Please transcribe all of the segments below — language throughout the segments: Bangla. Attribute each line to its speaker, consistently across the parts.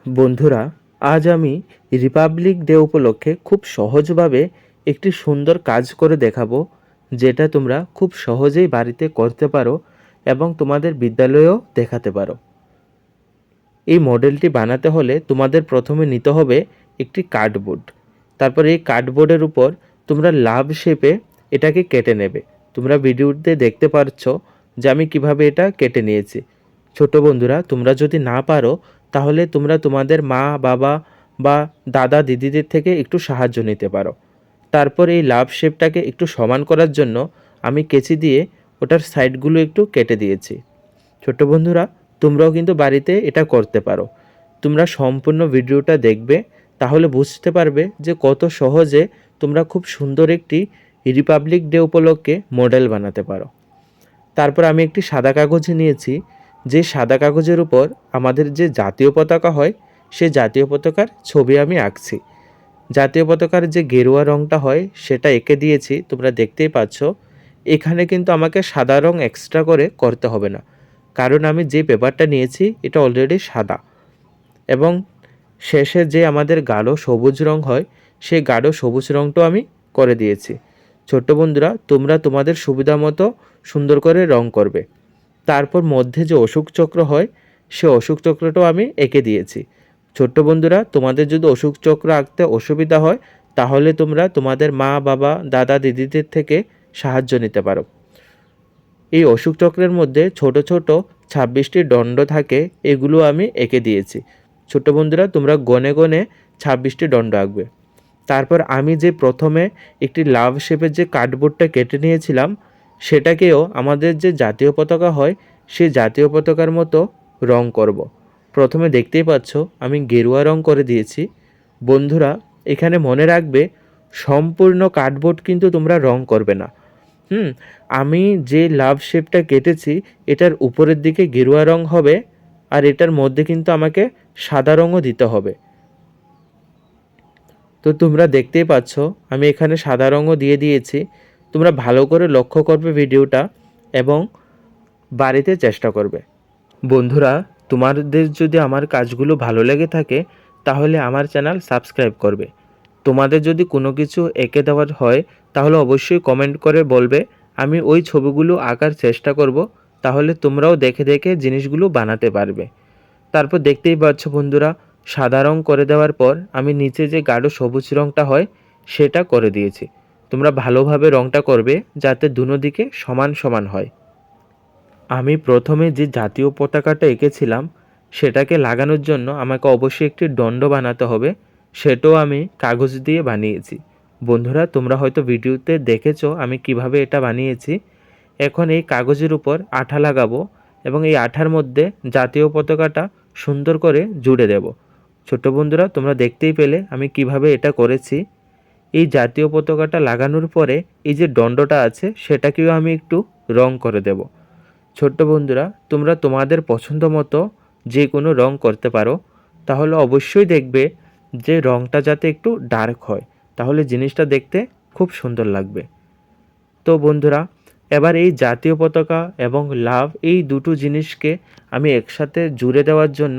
Speaker 1: বন্ধুরা, আজ আমি রিপাবলিক ডে উপলক্ষে খুব সহজভাবে একটি সুন্দর কাজ করে দেখাবো, যেটা তোমরা খুব সহজেই বাড়িতে করতে পারো এবং তোমাদের বিদ্যালয়েও দেখাতে পারো। এই মডেলটি বানাতে হলে তোমাদের প্রথমে নিতে হবে একটি কার্ডবোর্ড। তারপর এই কার্ডবোর্ডের উপর তোমরা লাভ শেপে এটাকে কেটে নেবে। তোমরা ভিডিওতে দেখতে পাচ্ছ যে আমি কিভাবে এটা কেটে নিয়েছি। ছোট বন্ধুরা, তোমরা যদি না পারো তাহলে তোমরা তোমাদের মা বাবা বা দাদা দিদিদের থেকে একটু সাহায্য নিতে পারো। তারপর এই লাভ শেপটাকে একটু সমান করার জন্য আমি কেচি দিয়ে ওটার সাইডগুলো একটু কেটে দিয়েছি। ছোট বন্ধুরা, তোমরাও কিন্তু বাড়িতে এটা করতে পারো। তোমরা সম্পূর্ণ ভিডিওটা দেখবে, তাহলে বুঝতে পারবে যে কত সহজে তোমরা খুব সুন্দর একটি রিপাবলিক ডে উপলক্ষে মডেল বানাতে পারো। তারপর আমি একটি সাদা কাগজ নিয়েছি। যে সাদা কাগজের উপর আমাদের যে জাতীয় পতাকা হয়, সে জাতীয় পতাকার ছবি আমি আঁকছি। জাতীয় পতাকার যে গেরুয়া রঙটা হয় সেটা এঁকে দিয়েছি, তোমরা দেখতেই পাচ্ছ। এখানে কিন্তু আমাকে সাদা রঙ এক্সট্রা করে করতে হবে না, কারণ আমি যে পেপারটা নিয়েছি এটা অলরেডি সাদা। এবং শেষে যে আমাদের গাঢ় সবুজ রঙ হয়, সেই গাঢ় সবুজ রঙটাও আমি করে দিয়েছি। ছোট্ট বন্ধুরা, তোমরা তোমাদের সুবিধা মতো সুন্দর করে রং করবে। তারপর মধ্যে যে অশোক চক্র হয়, সে অশোক চক্রটাও আমি এঁকে দিয়েছি। ছোট্ট বন্ধুরা, তোমাদের যদি অশোক চক্র আঁকতে অসুবিধা হয়, তাহলে তোমরা তোমাদের মা বাবা দাদা দিদিদের থেকে সাহায্য নিতে পারো। এই অশোক চক্রের মধ্যে ছোট ছোট 26টি দণ্ড থাকে, এগুলো আমি এঁকে দিয়েছি। ছোট বন্ধুরা, তোমরা গনে গনে 26টি দণ্ড আঁকবে। তারপর আমি যে প্রথমে একটি লাভ শেপের যে কার্ডবোর্ডটা কেটে নিয়েছিলাম, সেটাকেও আমাদের যে জাতীয় পতাকা হয় সেই জাতীয় পতাকার মতো রং করব। প্রথমে দেখতেই পাচ্ছ আমি গেরুয়া রং করে দিয়েছি। বন্ধুরা, এখানে মনে রাখবে, সম্পূর্ণ কার্ডবোর্ড কিন্তু তোমরা রং করবে না। আমি যে লাভ শেপটা কেটেছি এটার উপরের দিকে গেরুয়া রং হবে, আর এটার মধ্যে কিন্তু আমাকে সাদা রঙও দিতে হবে। তো তোমরা দেখতেই পাচ্ছ আমি এখানে সাদা রঙও দিয়ে দিয়েছি। তোমরা ভালো করে লক্ষ্য করবে ভিডিওটা এবং বাড়িতে চেষ্টা করবে। বন্ধুরা, তোমাদের যদি আমার কাজগুলো ভালো লেগে থাকে তাহলে আমার চ্যানেল সাবস্ক্রাইব করবে। তোমাদের যদি কোনো কিছু এঁকে দেওয়ার হয় তাহলে অবশ্যই কমেন্ট করে বলবে, আমি ওই ছবিগুলো আঁকার চেষ্টা করব। তাহলে তোমরাও দেখে দেখে জিনিসগুলো বানাতে পারবে। তারপর দেখতেই পাচ্ছ বন্ধুরা, সাদা রং করে দেওয়ার পর আমি নিচে যে গাঢ় সবুজ রংটা হয় সেটা করে দিয়েছি। তোমরা ভালোভাবে রংটা করবে যাতে দুনো দিকে সমান সমান হয়। আমি প্রথমে যে জাতীয় পতাকাটা এঁকেছিলাম সেটাকে লাগানোর জন্য আমাকে অবশ্যই একটি দণ্ড বানাতে হবে, সেটাও আমি কাগজ দিয়ে বানিয়েছি। বন্ধুরা, তোমরা হয়তো ভিডিওতে দেখেছো আমি কিভাবে এটা বানিয়েছি। এখন এই কাগজের উপর আঠা লাগাবো এবং এই আঠার মধ্যে জাতীয় পতাকাটা সুন্দর করে জুড়ে দেব। ছোট বন্ধুরা, তোমরা দেখতেই পেলে আমি কিভাবে এটা করেছি। এই জাতীয় পতাকাটা লাগানোর পরে এই যে দণ্ডটা আছে সেটাকেও আমি একটু রং করে দেব। ছোট্ট বন্ধুরা, তোমরা তোমাদের পছন্দ মতো যে কোনো রং করতে পারো, তাহলে অবশ্যই দেখবে যে রংটা যাতে একটু ডার্ক হয়, তাহলে জিনিসটা দেখতে খুব সুন্দর লাগবে। তো বন্ধুরা, এবার এই জাতীয় পতাকা এবং লাভ এই দুটো জিনিসকে আমি একসাথে জুড়ে দেওয়ার জন্য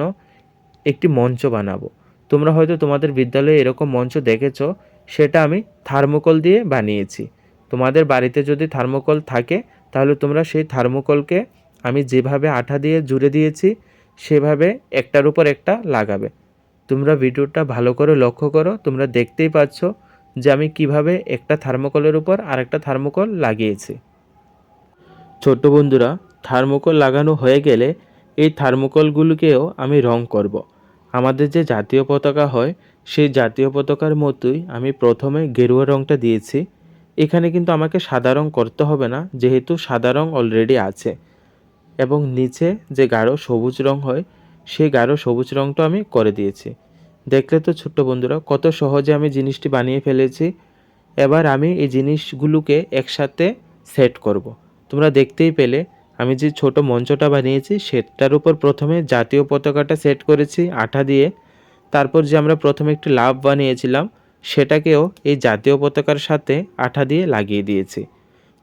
Speaker 1: একটি মঞ্চ বানাবো। তোমরা হয়তো তোমাদের বিদ্যালয়ে এরকম মঞ্চ দেখেছো, সেটা আমি থার্মোকল দিয়ে বানিয়েছি। তোমাদের বাড়িতে যদি থার্মোকল থাকে তাহলে তোমরা সেই থার্মোকলকে আমি যেভাবে আঠা দিয়ে জুড়ে দিয়েছি সেভাবে একটার উপর একটা লাগাবে। তোমরা ভিডিওটা ভালো করে লক্ষ্য করো, তোমরা দেখতেই পাচ্ছ যে আমি কিভাবে একটা থার্মোকলের উপর আরেকটা থার্মোকল লাগিয়েছি। ছোট্ট বন্ধুরা, থার্মোকল লাগানো হয়ে গেলে এই থার্মোকলগুলোকেও আমি রং করব। আমাদের যে জাতীয় পতাকা হয় সেই জাতীয় পতাকার মতোই আমি প্রথমে গেরুয়া রংটা দিয়েছি। এখানে কিন্তু আমাকে সাদা রং করতে হবে না, যেহেতু সাদা রং অলরেডি আছে। এবং নিচে যে গাঢ় সবুজ রং হয় সেই গাঢ় সবুজ রংটা আমি করে দিয়েছি। দেখলে তো ছোট্ট বন্ধুরা কত সহজে আমি জিনিসটি বানিয়ে ফেলেছি। এবার আমি এই জিনিসগুলোকে একসাথে সেট করব। তোমরা দেখতেই পেলে আমি যে ছোট মঞ্চটা বানিয়েছি সেটার উপর প্রথমে জাতীয় পতাকাটা সেট করেছি আঠা দিয়ে। তারপর যে আমরা প্রথমে একটি লাভ বানিয়েছিলাম সেটাকেও এই জাতীয় পতাকার সাথে আঠা দিয়ে লাগিয়ে দিয়েছি।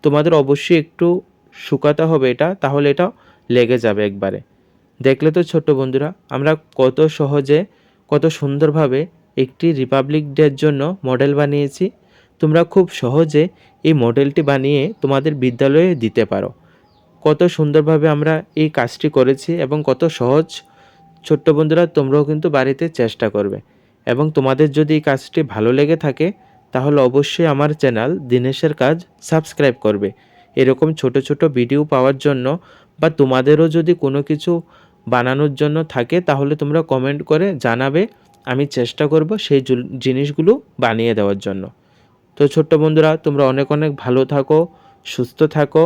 Speaker 1: তোমাদের অবশ্যই একটু শুকাতে হবে এটা, তাহলে এটা লেগে যাবে একবারে। দেখলে তো ছোট্ট বন্ধুরা আমরা কত সহজে কত সুন্দরভাবে একটি রিপাবলিক ডের জন্য মডেল বানিয়েছি। তোমরা খুব সহজে এই মডেলটি বানিয়ে তোমাদের বিদ্যালয়ে দিতে পারো। কত সুন্দরভাবে আমরা এই কাজটি করেছি এবং কত সহজ। ছোট্ট বন্ধুরা, তোমরাও কিন্তু বাড়িতে চেষ্টা করবে এবং তোমাদের যদি এই কাজটি ভালো লেগে থাকে তাহলে অবশ্যই আমার চ্যানেল দিনেশের কাজ সাবস্ক্রাইব করবে। এরকম ছোট ছোট ভিডিও পাওয়ার জন্য বা তোমাদেরও যদি কোনো কিছু বানানোর জন্য থাকে তাহলে তোমরা কমেন্ট করে জানাবে, আমি চেষ্টা করব সেই জিনিসগুলো বানিয়ে দেওয়ার জন্য। তো ছোট্ট বন্ধুরা, তোমরা অনেক অনেক ভালো থাকো, সুস্থ থাকো।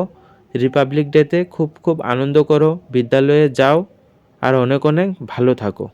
Speaker 1: রিপাবলিক ডেতে খুব খুব আনন্দ করো, বিদ্যালয়ে যাও আর অনেক অনেক ভালো থাকো।